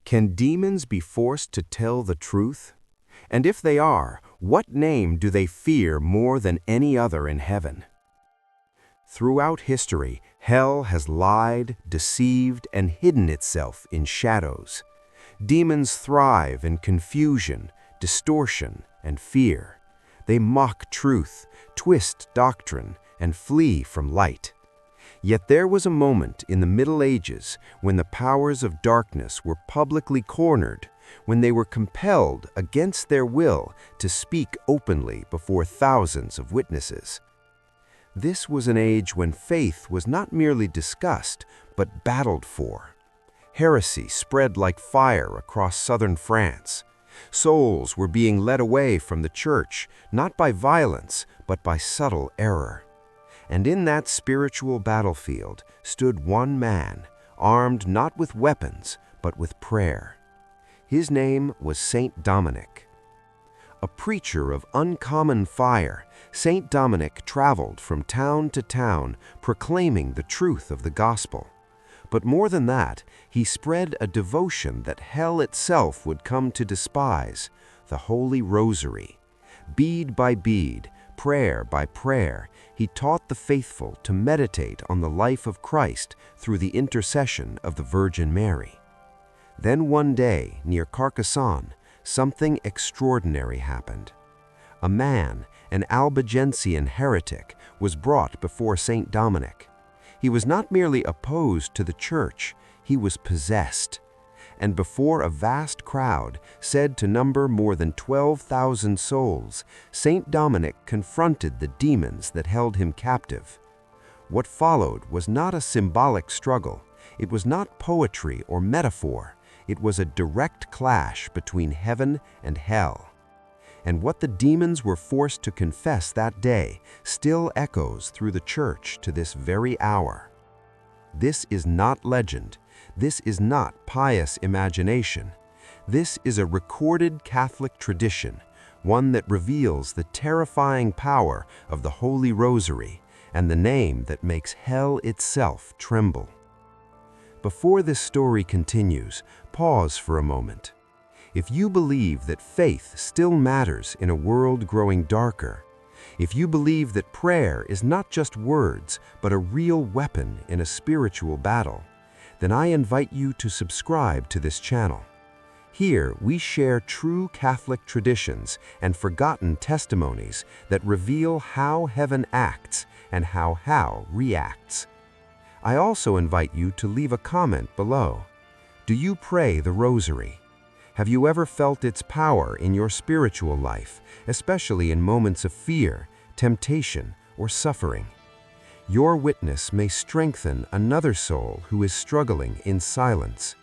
Can demons be forced to tell the truth? And if they are, what name do they fear more than any other in heaven? Throughout history, hell has lied, deceived, and hidden itself in shadows. Demons thrive in confusion, distortion, and fear. They mock truth, twist doctrine, and flee from light. Yet there was a moment in the Middle Ages when the powers of darkness were publicly cornered, when they were compelled against their will to speak openly before thousands of witnesses. This was an age when faith was not merely discussed, but battled for. Heresy spread like fire across southern France. Souls were being led away from the church, not by violence, but by subtle error. And in that spiritual battlefield stood one man, armed not with weapons, but with prayer. His name was Saint Dominic. A preacher of uncommon fire, Saint Dominic traveled from town to town proclaiming the truth of the gospel. But more than that, he spread a devotion that hell itself would come to despise, the Holy Rosary. Bead by bead, prayer by prayer, he taught the faithful to meditate on the life of Christ through the intercession of the Virgin Mary. Then one day, near Carcassonne, something extraordinary happened. A man, an Albigensian heretic, was brought before Saint Dominic. He was not merely opposed to the church, he was possessed. And before a vast crowd, said to number more than 12,000 souls, Saint Dominic confronted the demons that held him captive. What followed was not a symbolic struggle. It was not poetry or metaphor. It was a direct clash between heaven and hell. And what the demons were forced to confess that day still echoes through the church to this very hour. This is not legend. This is not pious imagination. This is a recorded Catholic tradition, one that reveals the terrifying power of the Holy Rosary and the name that makes hell itself tremble. Before this story continues, pause for a moment. If you believe that faith still matters in a world growing darker, if you believe that prayer is not just words, but a real weapon in a spiritual battle, then I invite you to subscribe to this channel. Here, we share true Catholic traditions and forgotten testimonies that reveal how heaven acts and how hell reacts. I also invite you to leave a comment below. Do you pray the Rosary? Have you ever felt its power in your spiritual life, especially in moments of fear, temptation, or suffering? Your witness may strengthen another soul who is struggling in silence.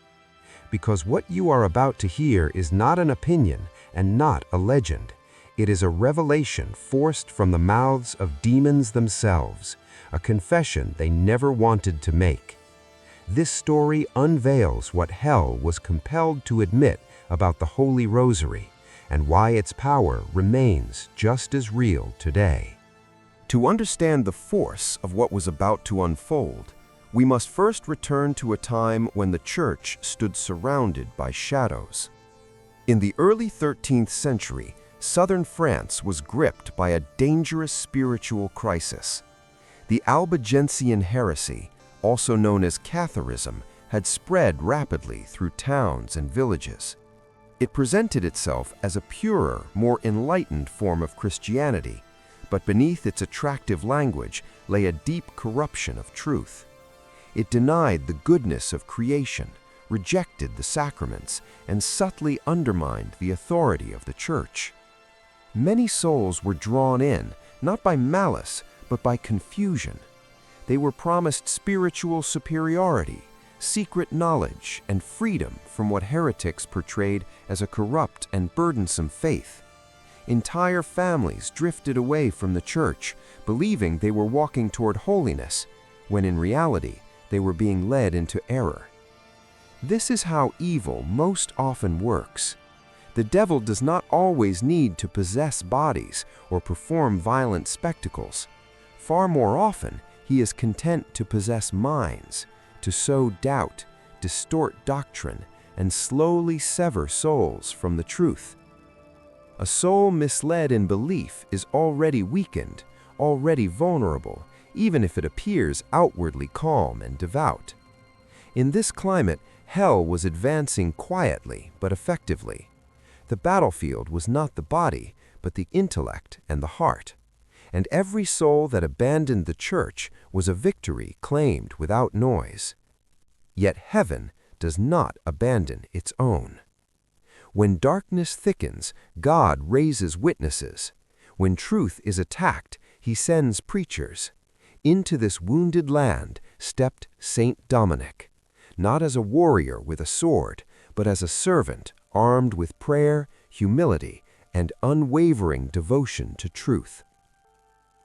Because what you are about to hear is not an opinion and not a legend. It is a revelation forced from the mouths of demons themselves, a confession they never wanted to make. This story unveils what hell was compelled to admit about the Holy Rosary and why its power remains just as real today. To understand the force of what was about to unfold, we must first return to a time when the Church stood surrounded by shadows. In the early 13th century, southern France was gripped by a dangerous spiritual crisis. The Albigensian heresy, also known as Catharism, had spread rapidly through towns and villages. It presented itself as a purer, more enlightened form of Christianity, but beneath its attractive language lay a deep corruption of truth. It denied the goodness of creation, rejected the sacraments, and subtly undermined the authority of the Church. Many souls were drawn in, not by malice, but by confusion. They were promised spiritual superiority, secret knowledge, and freedom from what heretics portrayed as a corrupt and burdensome faith. Entire families drifted away from the Church, believing they were walking toward holiness, when in reality they were being led into error. This is how evil most often works. The devil does not always need to possess bodies or perform violent spectacles. Far more often, he is content to possess minds, to sow doubt, distort doctrine, and slowly sever souls from the truth. A soul misled in belief is already weakened, already vulnerable, even if it appears outwardly calm and devout. In this climate, hell was advancing quietly but effectively. The battlefield was not the body, but the intellect and the heart. And every soul that abandoned the church was a victory claimed without noise. Yet heaven does not abandon its own. When darkness thickens, God raises witnesses. When truth is attacked, he sends preachers. Into this wounded land stepped Saint Dominic, not as a warrior with a sword, but as a servant armed with prayer, humility, and unwavering devotion to truth.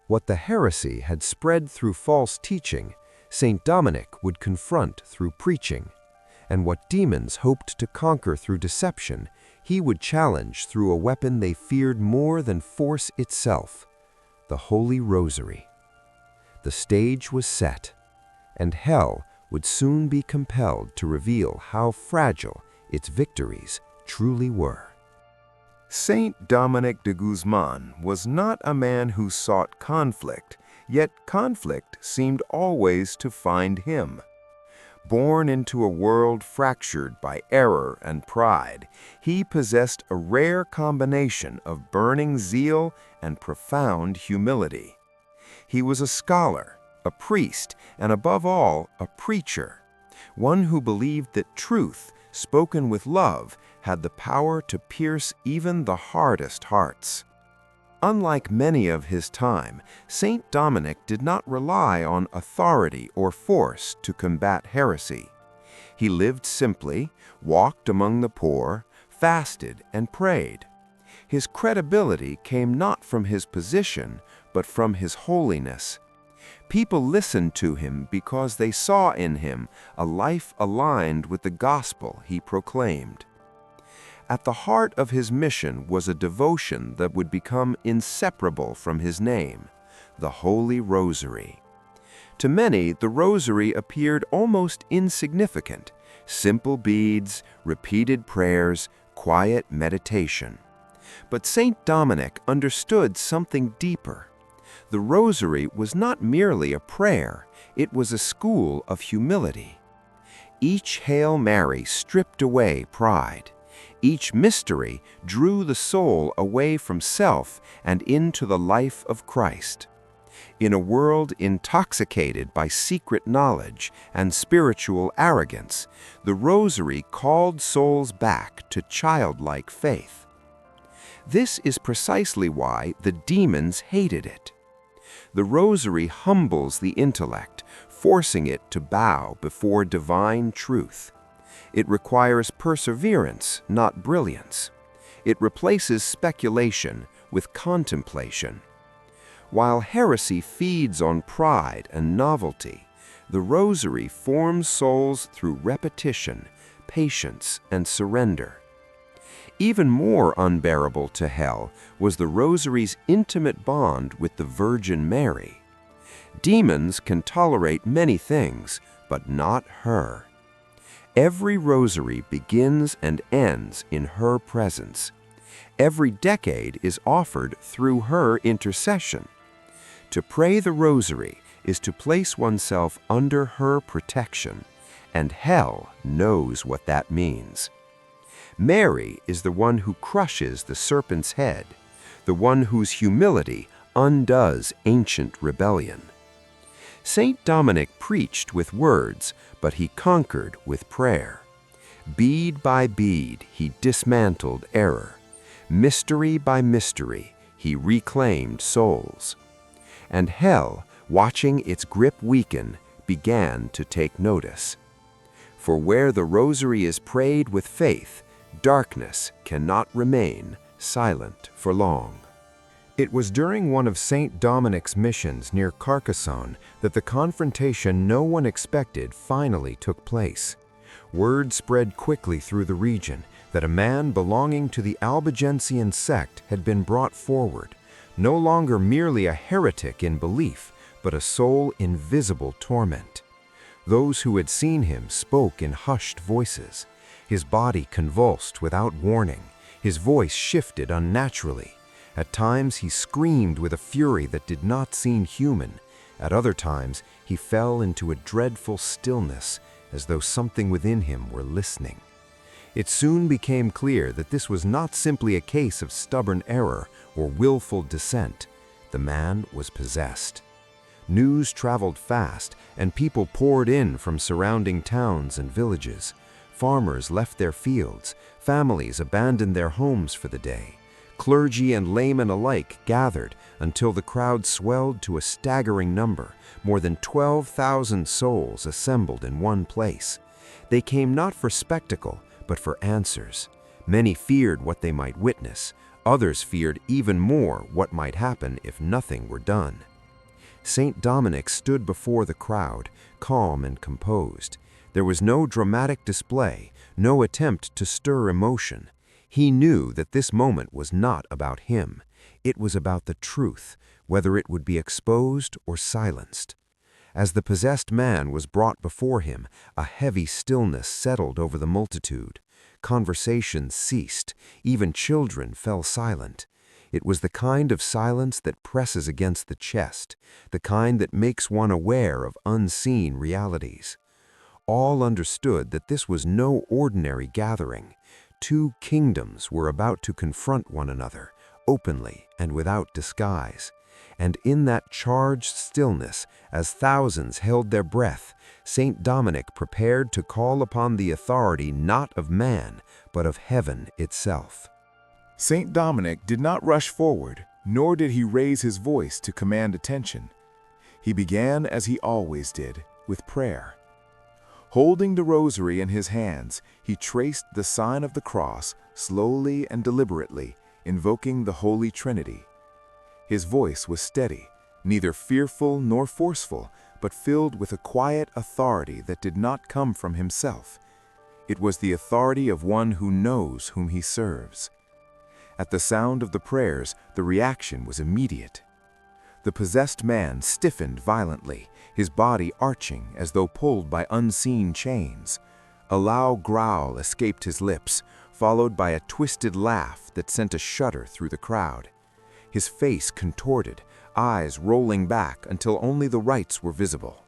What the heresy had spread through false teaching, Saint Dominic would confront through preaching, and what demons hoped to conquer through deception, he would challenge through a weapon they feared more than force itself, the Holy Rosary. The stage was set, and hell would soon be compelled to reveal how fragile its victories truly were. Saint Dominic de Guzman was not a man who sought conflict, yet conflict seemed always to find him. Born into a world fractured by error and pride, he possessed a rare combination of burning zeal and profound humility. He was a scholar, a priest, and above all, a preacher, one who believed that truth, spoken with love, had the power to pierce even the hardest hearts. Unlike many of his time, Saint Dominic did not rely on authority or force to combat heresy. He lived simply, walked among the poor, fasted, and prayed. His credibility came not from his position, but from his holiness. People listened to him because they saw in him a life aligned with the gospel he proclaimed. At the heart of his mission was a devotion that would become inseparable from his name, the Holy Rosary. To many, the Rosary appeared almost insignificant, simple beads, repeated prayers, quiet meditation. But Saint Dominic understood something deeper. The Rosary was not merely a prayer, it was a school of humility. Each Hail Mary stripped away pride. Each mystery drew the soul away from self and into the life of Christ. In a world intoxicated by secret knowledge and spiritual arrogance, the Rosary called souls back to childlike faith. This is precisely why the demons hated it. The Rosary humbles the intellect, forcing it to bow before divine truth. It requires perseverance, not brilliance. It replaces speculation with contemplation. While heresy feeds on pride and novelty, the Rosary forms souls through repetition, patience, and surrender. Even more unbearable to hell was the Rosary's intimate bond with the Virgin Mary. Demons can tolerate many things, but not her. Every Rosary begins and ends in her presence. Every decade is offered through her intercession. To pray the Rosary is to place oneself under her protection, and hell knows what that means. Mary is the one who crushes the serpent's head, the one whose humility undoes ancient rebellion. Saint Dominic preached with words, but he conquered with prayer. Bead by bead, he dismantled error. Mystery by mystery, he reclaimed souls. And hell, watching its grip weaken, began to take notice. For where the Rosary is prayed with faith, darkness cannot remain silent for long. It was during one of Saint Dominic's missions near Carcassonne that the confrontation no one expected finally took place. Word spread quickly through the region that a man belonging to the Albigensian sect had been brought forward, no longer merely a heretic in belief, but a soul in visible torment. Those who had seen him spoke in hushed voices. His body convulsed without warning. His voice shifted unnaturally. At times he screamed with a fury that did not seem human. At other times he fell into a dreadful stillness, as though something within him were listening. It soon became clear that this was not simply a case of stubborn error or willful dissent. The man was possessed. News traveled fast, and people poured in from surrounding towns and villages. Farmers left their fields, families abandoned their homes for the day. Clergy and laymen alike gathered until the crowd swelled to a staggering number. More than 12,000 souls assembled in one place. They came not for spectacle, but for answers. Many feared what they might witness. Others feared even more what might happen if nothing were done. Saint Dominic stood before the crowd, calm and composed. There was no dramatic display, no attempt to stir emotion. He knew that this moment was not about him. It was about the truth, whether it would be exposed or silenced. As the possessed man was brought before him, a heavy stillness settled over the multitude. Conversation ceased. Even children fell silent. It was the kind of silence that presses against the chest, the kind that makes one aware of unseen realities. All understood that this was no ordinary gathering. Two kingdoms were about to confront one another, openly and without disguise. And in that charged stillness, as thousands held their breath, Saint Dominic prepared to call upon the authority not of man, but of heaven itself. Saint Dominic did not rush forward, nor did he raise his voice to command attention. He began as he always did, with prayer. Holding the rosary in his hands, he traced the sign of the cross slowly and deliberately, invoking the Holy Trinity. His voice was steady, neither fearful nor forceful, but filled with a quiet authority that did not come from himself. It was the authority of one who knows whom he serves. At the sound of the prayers, the reaction was immediate. The possessed man stiffened violently, his body arching as though pulled by unseen chains. A loud growl escaped his lips, followed by a twisted laugh that sent a shudder through the crowd. His face contorted, eyes rolling back until only the rights were visible.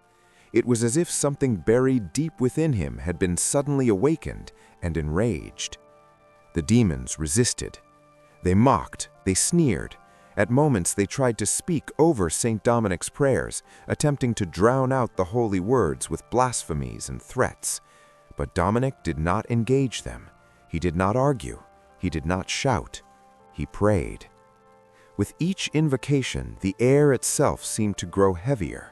It was as if something buried deep within him had been suddenly awakened and enraged. The demons resisted. They mocked, they sneered. At moments they tried to speak over Saint Dominic's prayers, attempting to drown out the holy words with blasphemies and threats. But Dominic did not engage them. He did not argue. He did not shout. He prayed. With each invocation, the air itself seemed to grow heavier.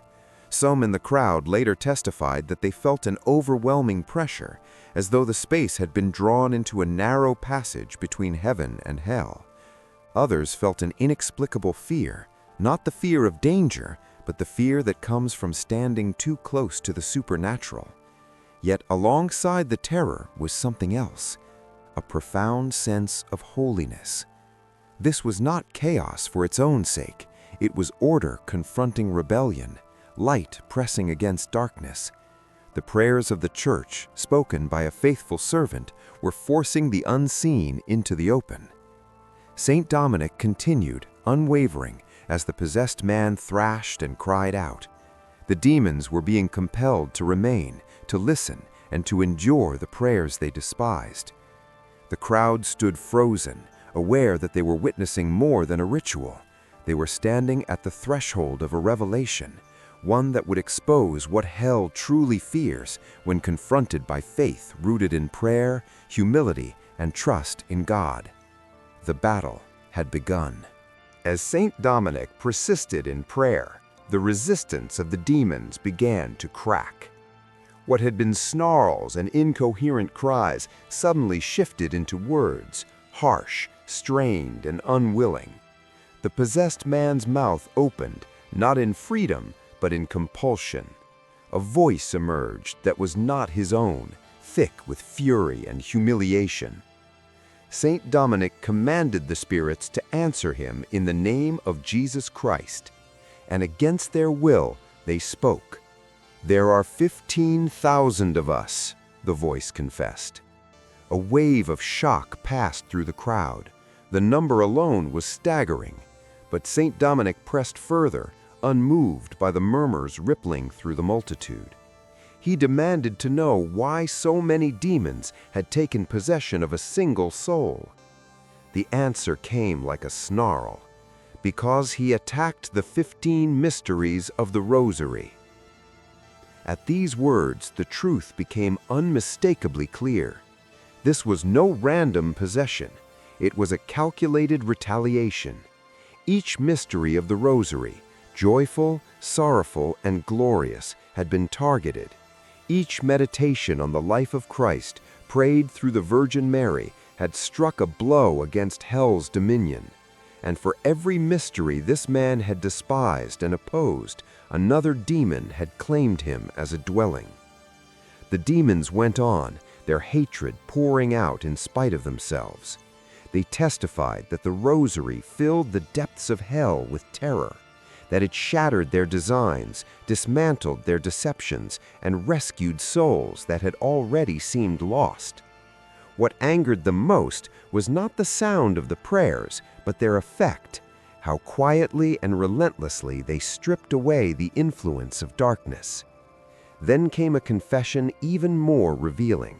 Some in the crowd later testified that they felt an overwhelming pressure, as though the space had been drawn into a narrow passage between heaven and hell. Others felt an inexplicable fear, not the fear of danger, but the fear that comes from standing too close to the supernatural. Yet alongside the terror was something else, a profound sense of holiness. This was not chaos for its own sake. It was order confronting rebellion, light pressing against darkness. The prayers of the church, spoken by a faithful servant, were forcing the unseen into the open. Saint Dominic continued, unwavering, as the possessed man thrashed and cried out. The demons were being compelled to remain, to listen, and to endure the prayers they despised. The crowd stood frozen, aware that they were witnessing more than a ritual. They were standing at the threshold of a revelation, one that would expose what hell truly fears when confronted by faith rooted in prayer, humility, and trust in God. The battle had begun. As Saint Dominic persisted in prayer, the resistance of the demons began to crack. What had been snarls and incoherent cries suddenly shifted into words, harsh, strained, and unwilling. The possessed man's mouth opened, not in freedom, but in compulsion. A voice emerged that was not his own, thick with fury and humiliation. Saint Dominic commanded the spirits to answer him in the name of Jesus Christ, and against their will they spoke. "There are 15,000 of us," the voice confessed. A wave of shock passed through the crowd. The number alone was staggering, but St. Dominic pressed further, unmoved by the murmurs rippling through the multitude. He demanded to know why so many demons had taken possession of a single soul. The answer came like a snarl: because he attacked the 15 mysteries of the Rosary. At these words, the truth became unmistakably clear. This was no random possession. It was a calculated retaliation. Each mystery of the Rosary, joyful, sorrowful, and glorious, had been targeted. Each meditation on the life of Christ, prayed through the Virgin Mary, had struck a blow against hell's dominion. And for every mystery this man had despised and opposed, another demon had claimed him as a dwelling. The demons went on, their hatred pouring out in spite of themselves. They testified that the Rosary filled the depths of hell with terror, that it shattered their designs, dismantled their deceptions, and rescued souls that had already seemed lost. What angered them most was not the sound of the prayers, but their effect, how quietly and relentlessly they stripped away the influence of darkness. Then came a confession even more revealing.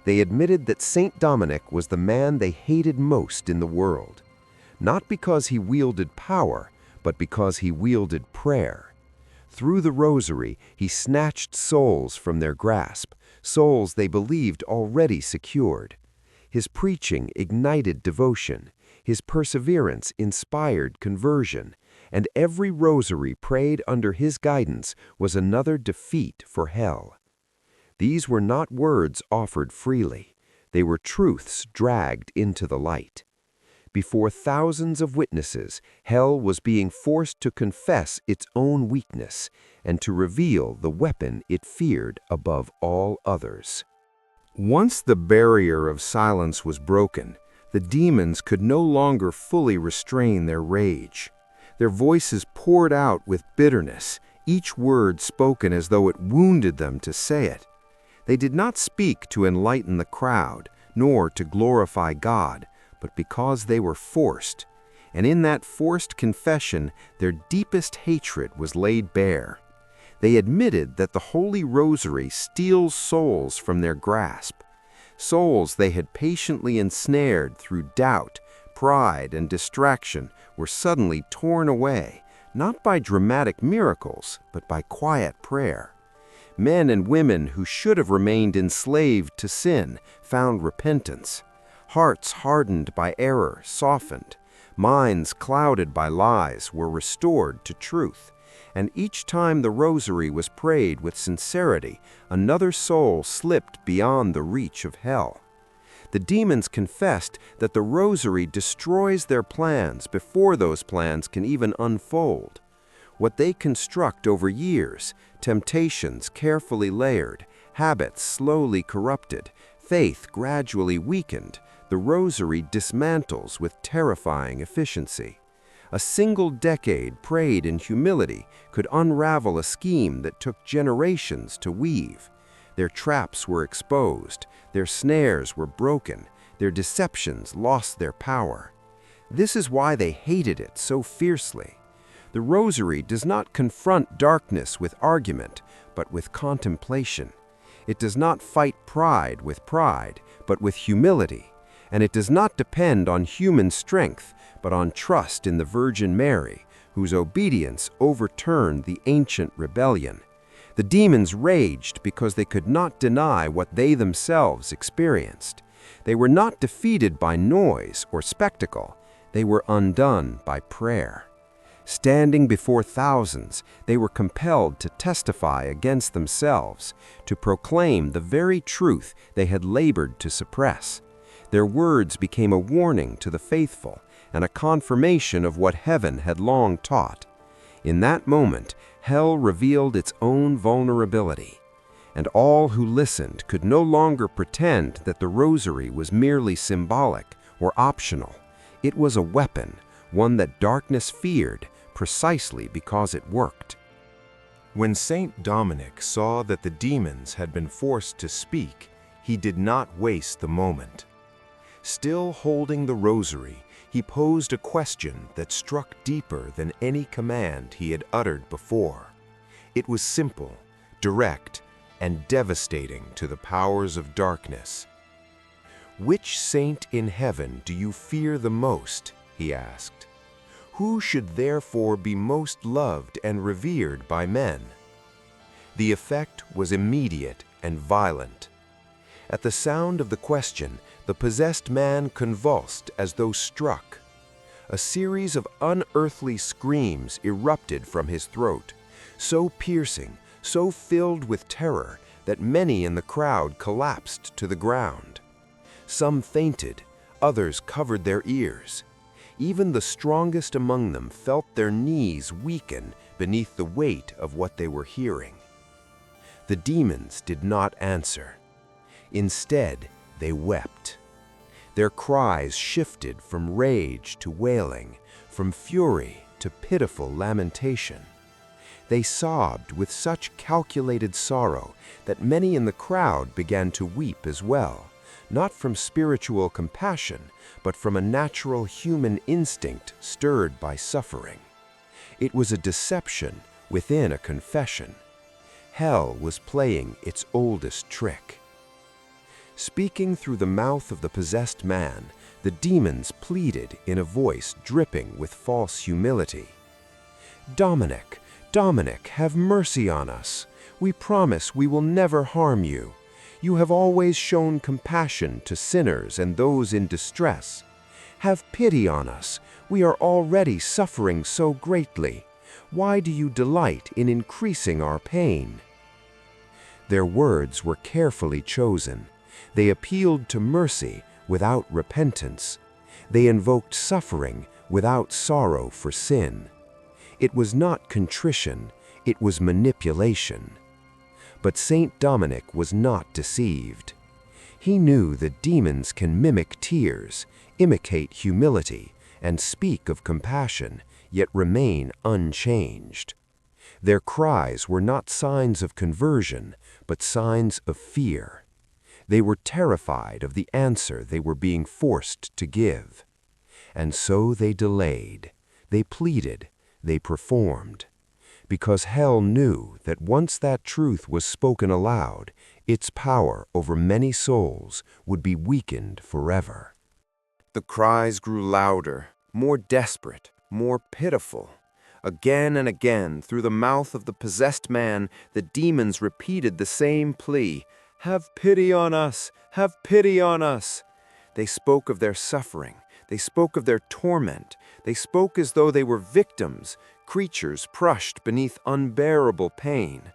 They admitted that St. Dominic was the man they hated most in the world, not because he wielded power, but because he wielded prayer. Through the Rosary, he snatched souls from their grasp, souls they believed already secured. His preaching ignited devotion, his perseverance inspired conversion, and every Rosary prayed under his guidance was another defeat for hell. These were not words offered freely. They were truths dragged into the light. Before thousands of witnesses, hell was being forced to confess its own weakness and to reveal the weapon it feared above all others. Once the barrier of silence was broken, the demons could no longer fully restrain their rage. Their voices poured out with bitterness, each word spoken as though it wounded them to say it. They did not speak to enlighten the crowd, nor to glorify God, but because they were forced. And in that forced confession, their deepest hatred was laid bare. They admitted that the Holy Rosary steals souls from their grasp. Souls they had patiently ensnared through doubt, pride, and distraction were suddenly torn away, not by dramatic miracles, but by quiet prayer. Men and women who should have remained enslaved to sin found repentance. Hearts hardened by error softened. Minds clouded by lies were restored to truth. And each time the Rosary was prayed with sincerity, another soul slipped beyond the reach of hell. The demons confessed that the Rosary destroys their plans before those plans can even unfold. What they construct over years, temptations carefully layered, habits slowly corrupted, faith gradually weakened, the Rosary dismantles with terrifying efficiency. A single decade prayed in humility could unravel a scheme that took generations to weave. Their traps were exposed, their snares were broken, their deceptions lost their power. This is why they hated it so fiercely. The Rosary does not confront darkness with argument, but with contemplation. It does not fight pride with pride, but with humility. And it does not depend on human strength, but on trust in the Virgin Mary, whose obedience overturned the ancient rebellion. The demons raged because they could not deny what they themselves experienced. They were not defeated by noise or spectacle. They were undone by prayer. Standing before thousands, they were compelled to testify against themselves, to proclaim the very truth they had labored to suppress. Their words became a warning to the faithful and a confirmation of what heaven had long taught. In that moment, hell revealed its own vulnerability, and all who listened could no longer pretend that the Rosary was merely symbolic or optional. It was a weapon, one that darkness feared, precisely because it worked. When St. Dominic saw that the demons had been forced to speak, He did not waste the moment. Still holding the rosary, he posed a question that struck deeper than any command he had uttered before. It was simple, direct, and devastating to the powers of darkness. "Which saint in heaven do you fear the most?" he asked. "Who should therefore be most loved and revered by men?" The effect was immediate and violent. At the sound of the question, the possessed man convulsed as though struck. A series of unearthly screams erupted from his throat, so piercing, so filled with terror that many in the crowd collapsed to the ground. Some fainted, others covered their ears. Even the strongest among them felt their knees weaken beneath the weight of what they were hearing. The demons did not answer. Instead, they wept. Their cries shifted from rage to wailing, from fury to pitiful lamentation. They sobbed with such calculated sorrow that many in the crowd began to weep as well, not from spiritual compassion, but from a natural human instinct stirred by suffering. It was a deception within a confession. Hell was playing its oldest trick. Speaking through the mouth of the possessed man, the demons pleaded in a voice dripping with false humility. "Dominic, Dominic, have mercy on us. We promise we will never harm you. You have always shown compassion to sinners and those in distress. Have pity on us. We are already suffering so greatly. Why do you delight in increasing our pain?" Their words were carefully chosen. They appealed to mercy without repentance. They invoked suffering without sorrow for sin. It was not contrition, it was manipulation. But Saint Dominic was not deceived. He knew that demons can mimic tears, imitate humility, and speak of compassion, yet remain unchanged. Their cries were not signs of conversion, but signs of fear. They were terrified of the answer they were being forced to give. And so they delayed, they pleaded, they performed. Because hell knew that once that truth was spoken aloud, its power over many souls would be weakened forever. The cries grew louder, more desperate, more pitiful. Again and again, through the mouth of the possessed man, the demons repeated the same plea, "Have pity on us! Have pity on us!" They spoke of their suffering. They spoke of their torment. They spoke as though they were victims, creatures crushed beneath unbearable pain.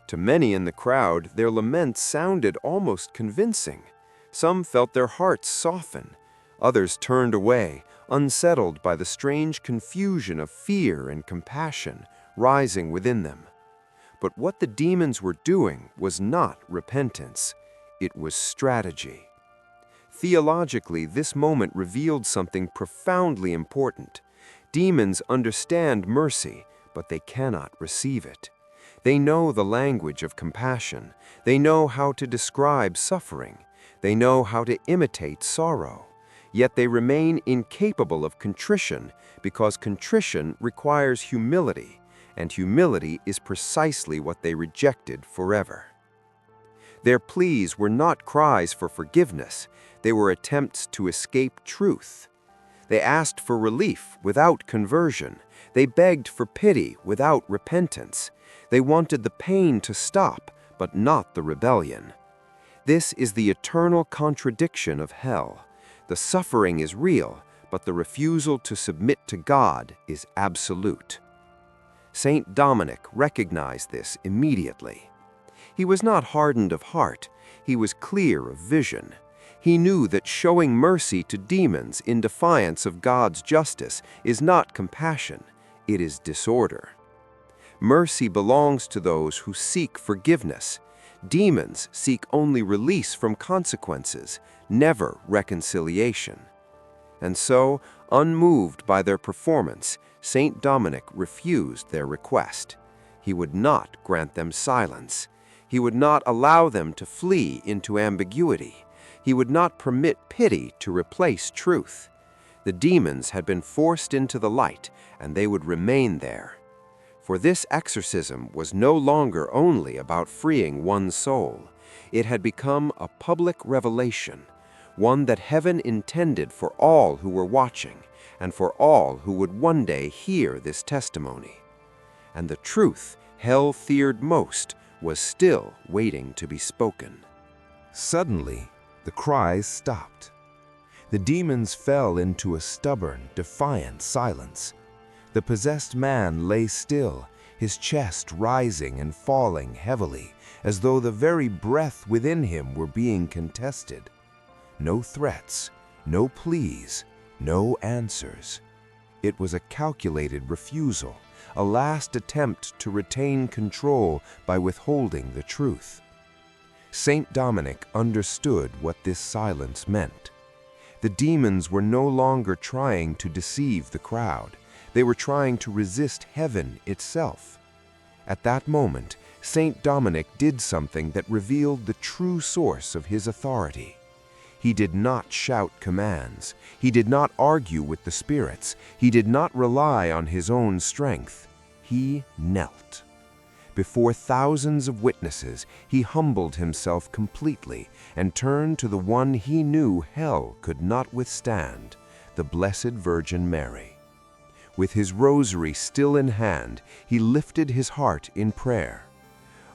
To many in the crowd, their laments sounded almost convincing. Some felt their hearts soften. Others turned away, unsettled by the strange confusion of fear and compassion rising within them. But what the demons were doing was not repentance. It was strategy. Theologically, this moment revealed something profoundly important. Demons understand mercy, but they cannot receive it. They know the language of compassion. They know how to describe suffering. They know how to imitate sorrow. Yet they remain incapable of contrition because contrition requires humility, and humility is precisely what they rejected forever. Their pleas were not cries for forgiveness. They were attempts to escape truth. They asked for relief without conversion. They begged for pity without repentance. They wanted the pain to stop, but not the rebellion. This is the eternal contradiction of hell. The suffering is real, but the refusal to submit to God is absolute. Saint Dominic recognized this immediately. He was not hardened of heart. He was clear of vision. He knew that showing mercy to demons in defiance of God's justice is not compassion, it is disorder. Mercy belongs to those who seek forgiveness. Demons seek only release from consequences, never reconciliation. And so, unmoved by their performance, Saint Dominic refused their request. He would not grant them silence. He would not allow them to flee into ambiguity. He would not permit pity to replace truth. The demons had been forced into the light, and they would remain there. For this exorcism was no longer only about freeing one soul. It had become a public revelation, one that heaven intended for all who were watching, and for all who would one day hear this testimony. And the truth hell feared most was still waiting to be spoken. Suddenly, the cries stopped. The demons fell into a stubborn, defiant silence. The possessed man lay still, his chest rising and falling heavily, as though the very breath within him were being contested. No threats, no pleas, no answers. It was a calculated refusal, a last attempt to retain control by withholding the truth. Saint Dominic understood what this silence meant. The demons were no longer trying to deceive the crowd. They were trying to resist heaven itself. At that moment, Saint Dominic did something that revealed the true source of his authority. He did not shout commands. He did not argue with the spirits. He did not rely on his own strength. He knelt. Before thousands of witnesses, he humbled himself completely and turned to the one he knew hell could not withstand, the Blessed Virgin Mary. With his rosary still in hand, he lifted his heart in prayer.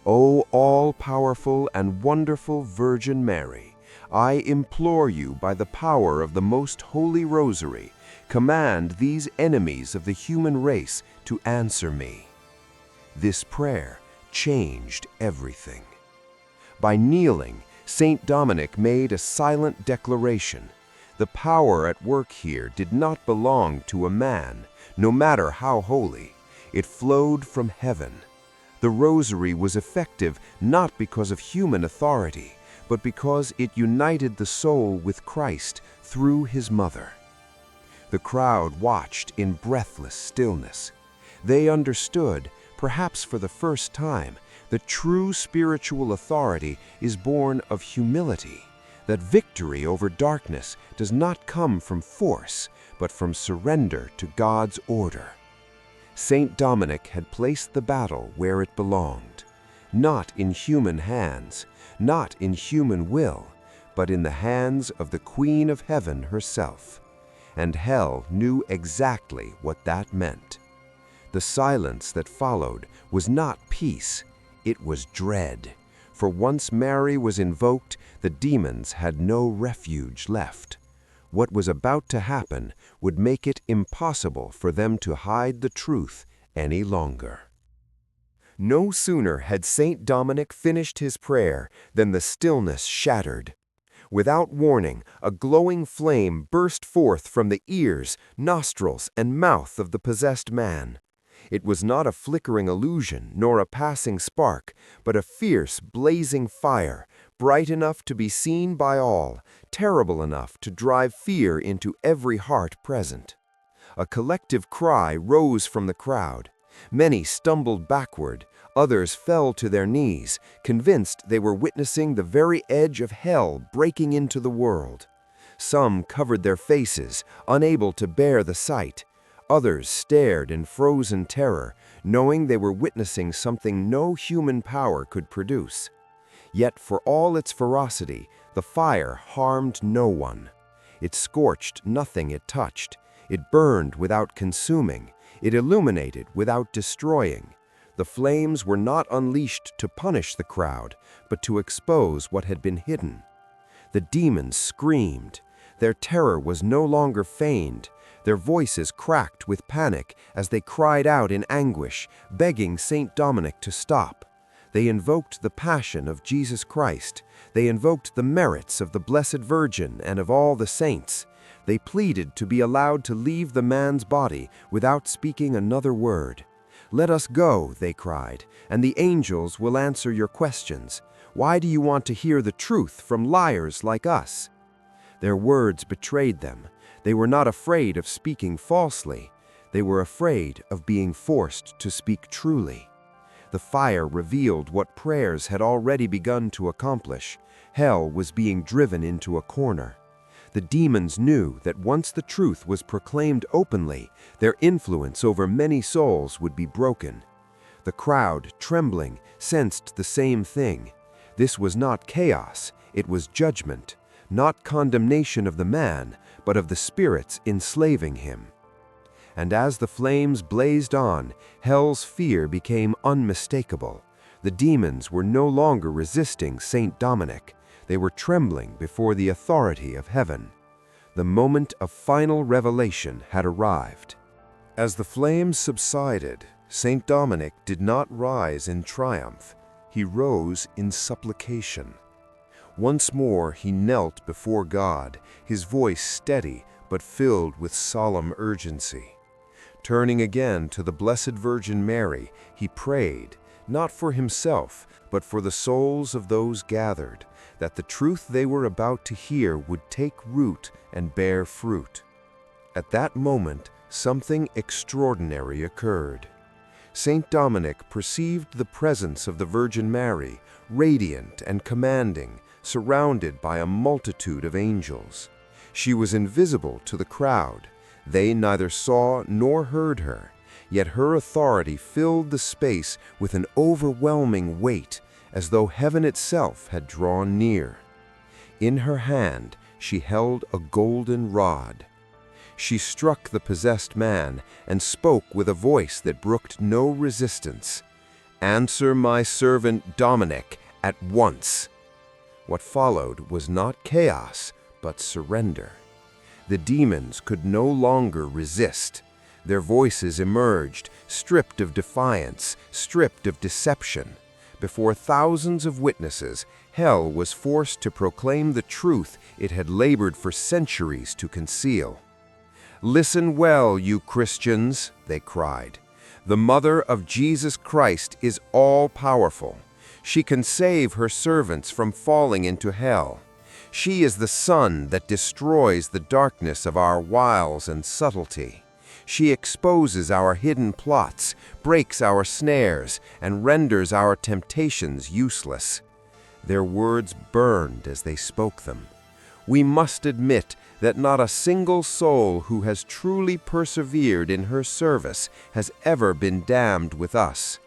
O all-powerful and wonderful Virgin Mary, I implore you by the power of the most holy rosary, command these enemies of the human race to answer me. This prayer changed everything. By kneeling, Saint Dominic made a silent declaration. The power at work here did not belong to a man, no matter how holy. It flowed from heaven. The rosary was effective not because of human authority, but because it united the soul with Christ through his mother. The crowd watched in breathless stillness. They understood, perhaps for the first time, that true spiritual authority is born of humility, that victory over darkness does not come from force, but from surrender to God's order. Saint Dominic had placed the battle where it belonged, not in human hands, not in human will, but in the hands of the Queen of Heaven herself. And hell knew exactly what that meant. The silence that followed was not peace, it was dread. For once Mary was invoked, the demons had no refuge left. What was about to happen would make it impossible for them to hide the truth any longer. No sooner had Saint Dominic finished his prayer than the stillness shattered. Without warning, a glowing flame burst forth from the ears, nostrils, and mouth of the possessed man. It was not a flickering illusion nor a passing spark, but a fierce, blazing fire, bright enough to be seen by all, terrible enough to drive fear into every heart present. A collective cry rose from the crowd. Many stumbled backward, others fell to their knees, convinced they were witnessing the very edge of hell breaking into the world. Some covered their faces, unable to bear the sight. Others stared in frozen terror, knowing they were witnessing something no human power could produce. Yet for all its ferocity, the fire harmed no one. It scorched nothing it touched. It burned without consuming. It illuminated without destroying. The flames were not unleashed to punish the crowd, but to expose what had been hidden. The demons screamed. Their terror was no longer feigned. Their voices cracked with panic as they cried out in anguish, begging Saint Dominic to stop. They invoked the passion of Jesus Christ. They invoked the merits of the Blessed Virgin and of all the saints. They pleaded to be allowed to leave the man's body without speaking another word. "Let us go," they cried, "and the angels will answer your questions. Why do you want to hear the truth from liars like us?" Their words betrayed them. They were not afraid of speaking falsely. They were afraid of being forced to speak truly. The fire revealed what prayers had already begun to accomplish. Hell was being driven into a corner. The demons knew that once the truth was proclaimed openly, their influence over many souls would be broken. The crowd, trembling, sensed the same thing. This was not chaos, it was judgment, not condemnation of the man, but of the spirits enslaving him. And as the flames blazed on, hell's fear became unmistakable. The demons were no longer resisting Saint Dominic. They were trembling before the authority of heaven. The moment of final revelation had arrived. As the flames subsided, Saint Dominic did not rise in triumph. He rose in supplication. Once more he knelt before God, his voice steady but filled with solemn urgency. Turning again to the Blessed Virgin Mary, he prayed, not for himself, but for the souls of those gathered, that the truth they were about to hear would take root and bear fruit. At that moment, something extraordinary occurred. Saint Dominic perceived the presence of the Virgin Mary, radiant and commanding, surrounded by a multitude of angels. She was invisible to the crowd. They neither saw nor heard her, yet her authority filled the space with an overwhelming weight, as though heaven itself had drawn near. In her hand she held a golden rod. She struck the possessed man and spoke with a voice that brooked no resistance. "Answer my servant Dominic at once." What followed was not chaos, but surrender. The demons could no longer resist. Their voices emerged, stripped of defiance, stripped of deception. Before thousands of witnesses, hell was forced to proclaim the truth it had labored for centuries to conceal. "Listen well, you Christians," they cried. "The Mother of Jesus Christ is all-powerful. She can save her servants from falling into hell. She is the sun that destroys the darkness of our wiles and subtlety. She exposes our hidden plots, breaks our snares, and renders our temptations useless." Their words burned as they spoke them. We must admit that not a single soul who has truly persevered in her service has ever been damned with us.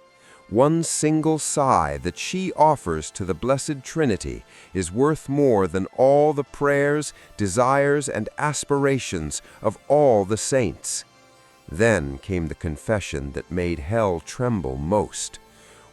One single sigh that she offers to the Blessed Trinity is worth more than all the prayers, desires, and aspirations of all the saints. Then came the confession that made hell tremble most.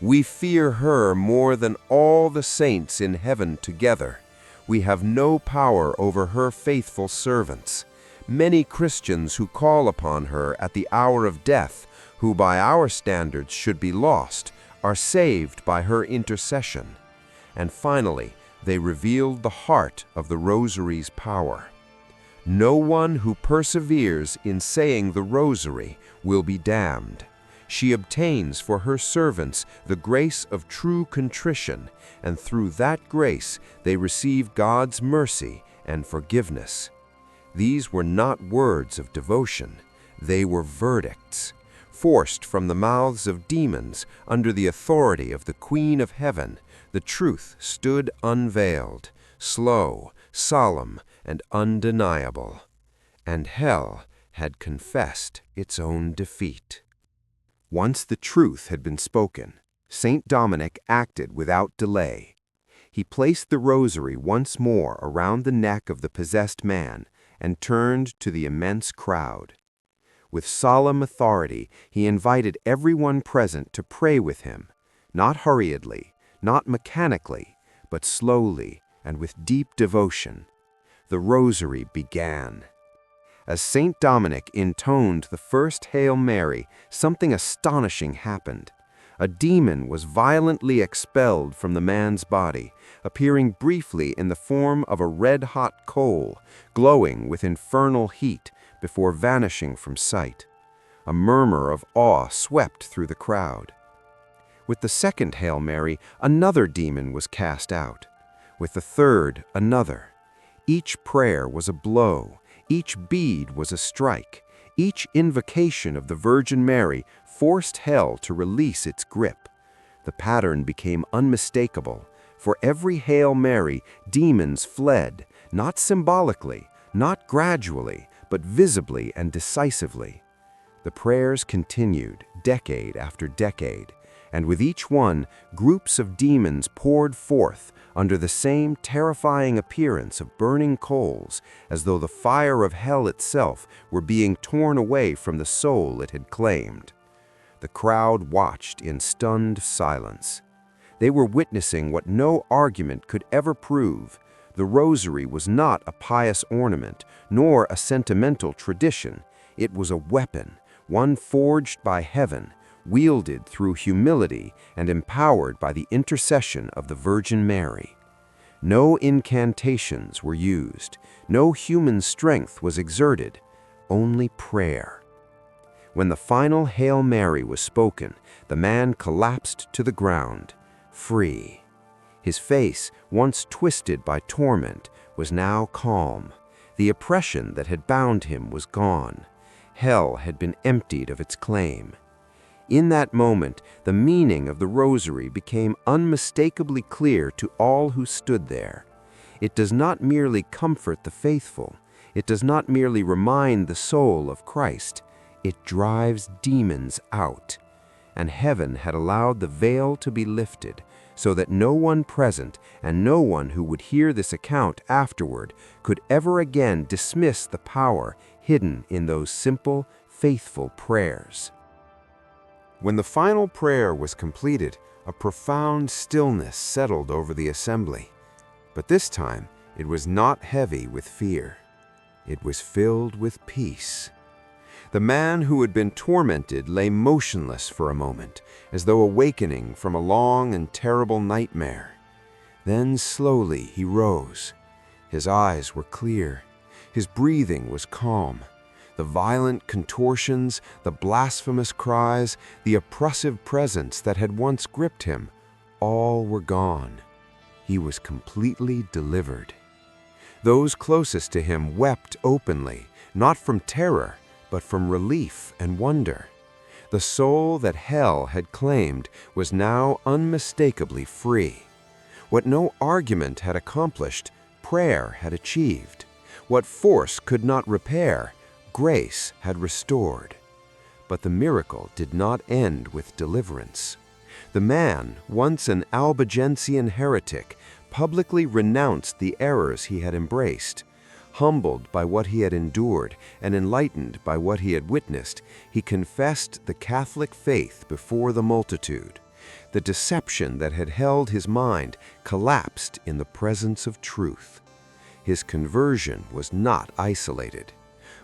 We fear her more than all the saints in heaven together. We have no power over her faithful servants. Many Christians who call upon her at the hour of death, who by our standards should be lost, are saved by her intercession. And finally, they revealed the heart of the Rosary's power. No one who perseveres in saying the Rosary will be damned. She obtains for her servants the grace of true contrition, and through that grace they receive God's mercy and forgiveness. These were not words of devotion, they were verdicts. Forced from the mouths of demons under the authority of the Queen of Heaven, the truth stood unveiled, slow, solemn, and undeniable. And hell had confessed its own defeat. Once the truth had been spoken, Saint Dominic acted without delay. He placed the rosary once more around the neck of the possessed man and turned to the immense crowd. With solemn authority, he invited everyone present to pray with him, not hurriedly, not mechanically, but slowly and with deep devotion. The rosary began. As Saint Dominic intoned the first Hail Mary, something astonishing happened. A demon was violently expelled from the man's body, appearing briefly in the form of a red-hot coal, glowing with infernal heat, before vanishing from sight. A murmur of awe swept through the crowd. With the second Hail Mary, another demon was cast out. With the third, another. Each prayer was a blow. Each bead was a strike. Each invocation of the Virgin Mary forced hell to release its grip. The pattern became unmistakable. For every Hail Mary, demons fled, not symbolically, not gradually, but visibly and decisively. The prayers continued, decade after decade, and with each one, groups of demons poured forth under the same terrifying appearance of burning coals, as though the fire of hell itself were being torn away from the soul it had claimed. The crowd watched in stunned silence. They were witnessing what no argument could ever prove. The rosary was not a pious ornament, nor a sentimental tradition. It was a weapon, one forged by heaven, wielded through humility and empowered by the intercession of the Virgin Mary. No incantations were used, no human strength was exerted, only prayer. When the final Hail Mary was spoken, the man collapsed to the ground, free. His face, once twisted by torment, was now calm. The oppression that had bound him was gone. Hell had been emptied of its claim. In that moment, the meaning of the rosary became unmistakably clear to all who stood there. It does not merely comfort the faithful. It does not merely remind the soul of Christ. It drives demons out. And heaven had allowed the veil to be lifted, so that no one present and no one who would hear this account afterward could ever again dismiss the power hidden in those simple, faithful prayers. When the final prayer was completed, a profound stillness settled over the assembly. But this time, it was not heavy with fear. It was filled with peace. The man who had been tormented lay motionless for a moment, as though awakening from a long and terrible nightmare. Then slowly he rose. His eyes were clear. His breathing was calm. The violent contortions, the blasphemous cries, the oppressive presence that had once gripped him, all were gone. He was completely delivered. Those closest to him wept openly, not from terror, but from relief and wonder. The soul that hell had claimed was now unmistakably free. What no argument had accomplished, prayer had achieved. What force could not repair, grace had restored. But the miracle did not end with deliverance. The man, once an Albigensian heretic, publicly renounced the errors he had embraced. Humbled by what he had endured and enlightened by what he had witnessed, he confessed the Catholic faith before the multitude. The deception that had held his mind collapsed in the presence of truth. His conversion was not isolated.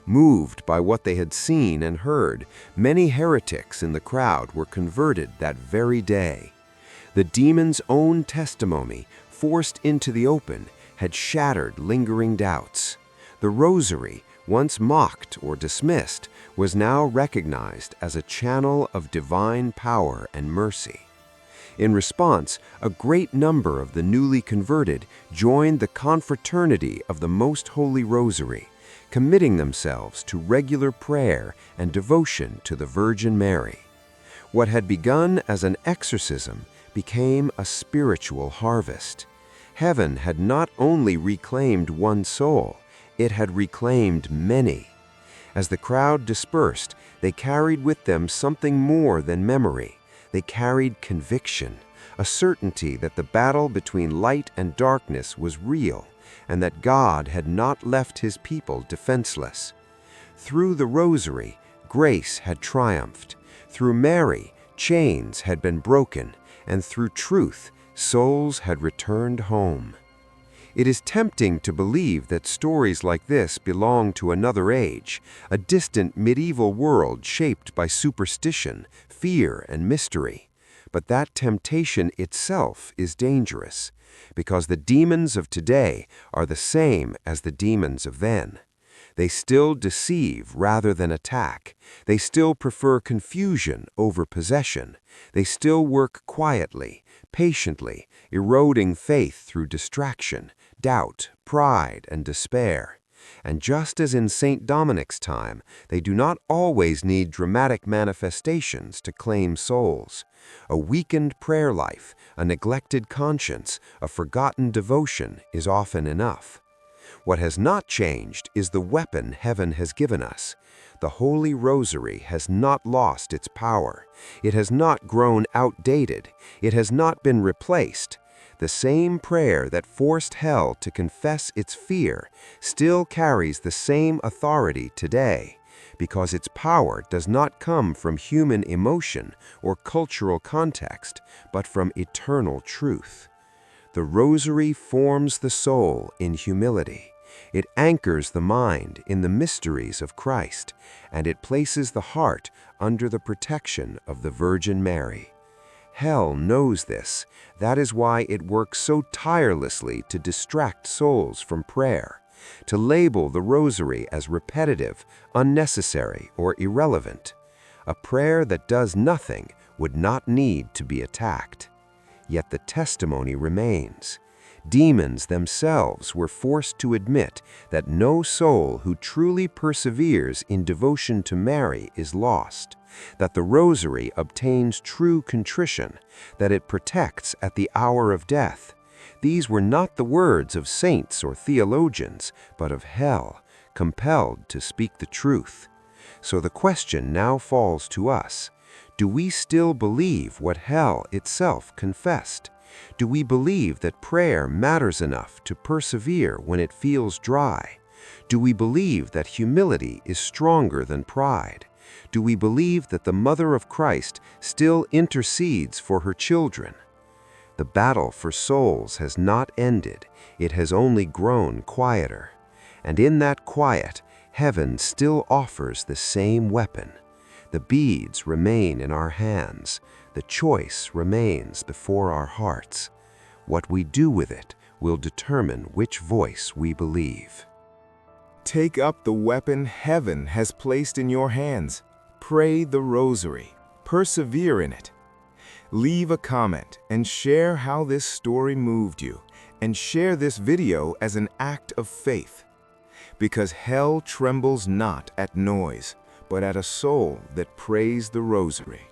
Moved by what they had seen and heard, many heretics in the crowd were converted that very day. The demon's own testimony, forced into the open, had shattered lingering doubts. The rosary, once mocked or dismissed, was now recognized as a channel of divine power and mercy. In response, a great number of the newly converted joined the confraternity of the Most Holy Rosary, committing themselves to regular prayer and devotion to the Virgin Mary. What had begun as an exorcism became a spiritual harvest. Heaven had not only reclaimed one soul, it had reclaimed many. As the crowd dispersed, they carried with them something more than memory. They carried conviction, a certainty that the battle between light and darkness was real, and that God had not left his people defenseless. Through the rosary, grace had triumphed. Through Mary, chains had been broken, and through truth, souls had returned home. It is tempting to believe that stories like this belong to another age, a distant medieval world shaped by superstition, fear, and mystery. But that temptation itself is dangerous, because the demons of today are the same as the demons of then. They still deceive rather than attack. They still prefer confusion over possession. They still work quietly, patiently, eroding faith through distraction, doubt, pride, and despair. And just as in St. Dominic's time, they do not always need dramatic manifestations to claim souls. A weakened prayer life, a neglected conscience, a forgotten devotion is often enough. What has not changed is the weapon heaven has given us. The Holy Rosary has not lost its power. It has not grown outdated. It has not been replaced. The same prayer that forced hell to confess its fear still carries the same authority today, because its power does not come from human emotion or cultural context, but from eternal truth. The Rosary forms the soul in humility. It anchors the mind in the mysteries of Christ, and it places the heart under the protection of the Virgin Mary. Hell knows this. That is why it works so tirelessly to distract souls from prayer, to label the Rosary as repetitive, unnecessary, or irrelevant. A prayer that does nothing would not need to be attacked. Yet the testimony remains. Demons themselves were forced to admit that no soul who truly perseveres in devotion to Mary is lost, that the Rosary obtains true contrition, that it protects at the hour of death. These were not the words of saints or theologians, but of hell, compelled to speak the truth. So the question now falls to us: do we still believe what hell itself confessed? Do we believe that prayer matters enough to persevere when it feels dry? Do we believe that humility is stronger than pride? Do we believe that the Mother of Christ still intercedes for her children? The battle for souls has not ended. It has only grown quieter. And in that quiet, heaven still offers the same weapon. The beads remain in our hands. The choice remains before our hearts. What we do with it will determine which voice we believe. Take up the weapon heaven has placed in your hands. Pray the Rosary. Persevere in it. Leave a comment and share how this story moved you, and share this video as an act of faith. Because hell trembles not at noise, but at a soul that prays the Rosary.